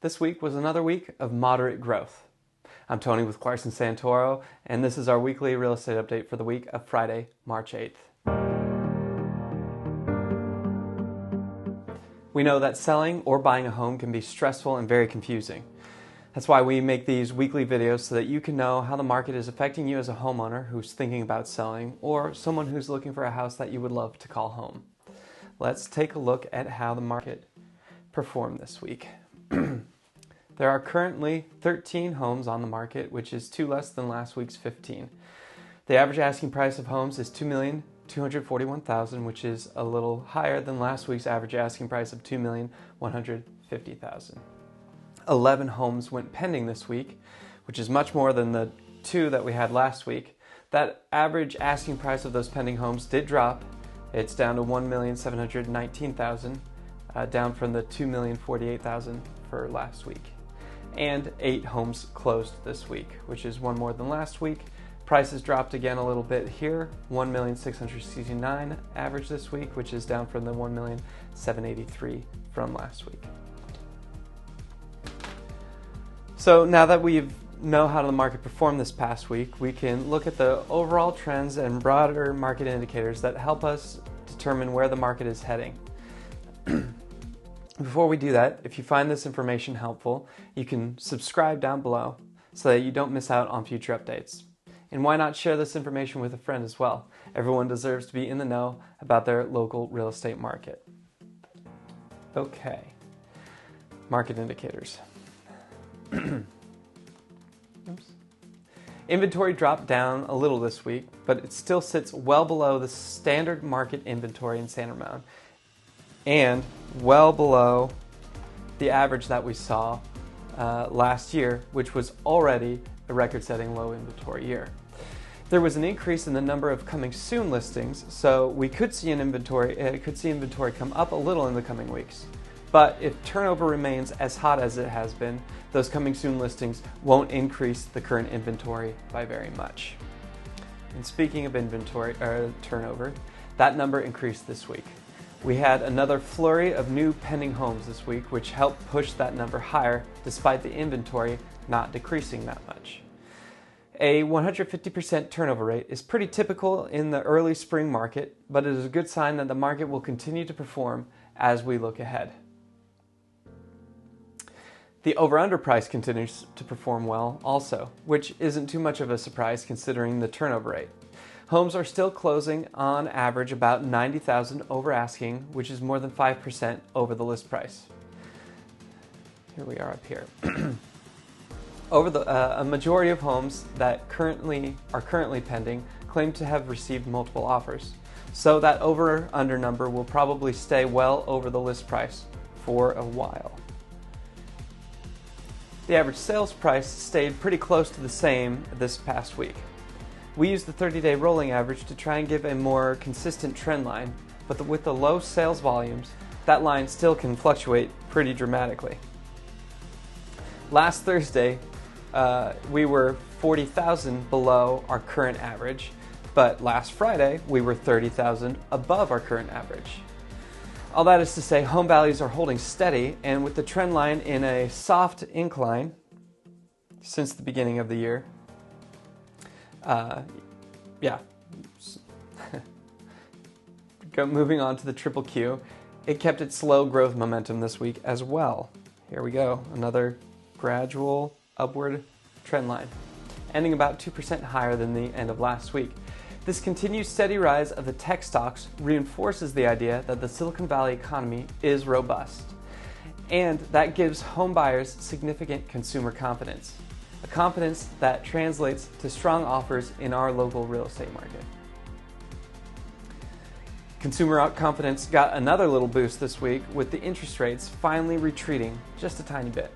This week was another week of moderate growth. I'm Tony with Clarkson Santoro, and this is our weekly real estate update for the week of Friday, March 8th. We know that selling or buying a home can be stressful and very confusing. That's why we make these weekly videos so that you can know how the market is affecting you as a homeowner who's thinking about selling or someone who's looking for a house that you would love to call home. Let's take a look at how the market performed this week. There are currently 13 homes on the market, which is 2 less than last week's 15. The average asking price of homes is $2,241,000, which is a little higher than last week's average asking price of $2,150,000. 11 homes went pending this week, which is much more than the 2 that we had last week. That average asking price of those pending homes did drop. It's down to $1,719,000, down from the $2,048,000 for last week. And 8 homes closed this week, which is 1 more than last week. Prices dropped again a little bit here, $1,669,000 average this week, which is down from the $1,783,000 from last week. So now that we know how the market performed this past week, we can look at the overall trends and broader market indicators that help us determine where the market is heading. Before we do that, if you find this information helpful, you can subscribe down below so that you don't miss out on future updates. And why not share this information with a friend as well? Everyone deserves to be in the know about their local real estate market. Okay, market indicators. Inventory dropped down a little this week, but it still sits well below the standard market inventory in San Ramon and well below the average that we saw last year, which was already a record-setting low inventory year. There was an increase in the number of coming soon listings, so we could see inventory come up a little in the coming weeks. But if turnover remains as hot as it has been, those coming soon listings won't increase the current inventory by very much. And speaking of inventory turnover, that number increased this week. We had another flurry of new pending homes this week, which helped push that number higher despite the inventory not decreasing that much. A 150% turnover rate is pretty typical in the early spring market, but it is a good sign that the market will continue to perform as we look ahead. The over-under price continues to perform well also, which isn't too much of a surprise considering the turnover rate. Homes are still closing on average about $90,000 over asking, which is more than 5% over the list price. Here we are up here. A majority of homes that are currently pending claim to have received multiple offers. So that over-under number will probably stay well over the list price for a while. The average sales price stayed pretty close to the same this past week. We used the 30-day rolling average to try and give a more consistent trend line, but with the low sales volumes, that line still can fluctuate pretty dramatically. Last Thursday, we were 40,000 below our current average, but last Friday, we were 30,000 above our current average. All that is to say, home values are holding steady, and with the trend line in a soft incline since the beginning of the year, moving on to the triple Q, it kept its slow growth momentum this week as well. Here we go, another gradual upward trend line, ending about 2% higher than the end of last week. This continued steady rise of the tech stocks reinforces the idea that the Silicon Valley economy is robust, and that gives home buyers significant consumer confidence, a confidence that translates to strong offers in our local real estate market. Consumer confidence got another little boost this week with the interest rates finally retreating just a tiny bit.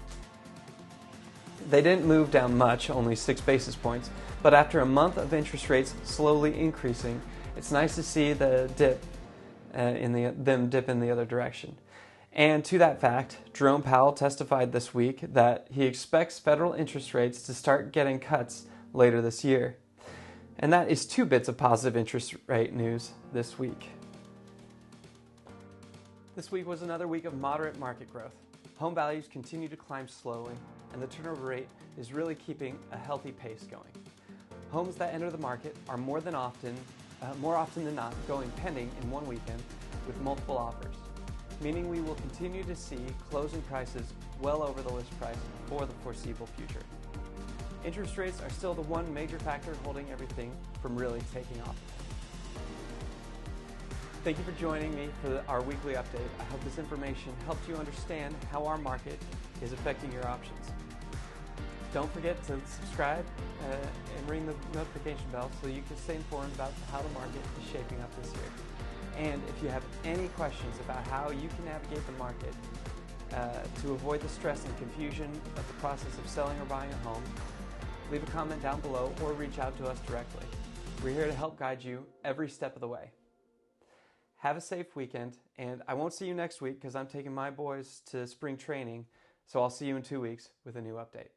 They didn't move down much, only 6 basis points, but after a month of interest rates slowly increasing, it's nice to see the dip dip in the other direction. And to that fact, Jerome Powell testified this week that he expects federal interest rates to start getting cuts later this year. And that is 2 bits of positive interest rate news this week. This week was another week of moderate market growth. Home values continue to climb slowly, and the turnover rate is really keeping a healthy pace going. Homes that enter the market are more often than not going pending in one weekend with multiple offers, meaning we will continue to see closing prices well over the list price for the foreseeable future. Interest rates are still the one major factor holding everything from really taking off. Thank you for joining me for our weekly update. I hope this information helped you understand how our market is affecting your options. Don't forget to subscribe and ring the notification bell so you can stay informed about how the market is shaping up this year. And if you have any questions about how you can navigate the market to avoid the stress and confusion of the process of selling or buying a home, leave a comment down below or reach out to us directly. We're here to help guide you every step of the way. Have a safe weekend, and I won't see you next week because I'm taking my boys to spring training, so I'll see you in 2 weeks with a new update.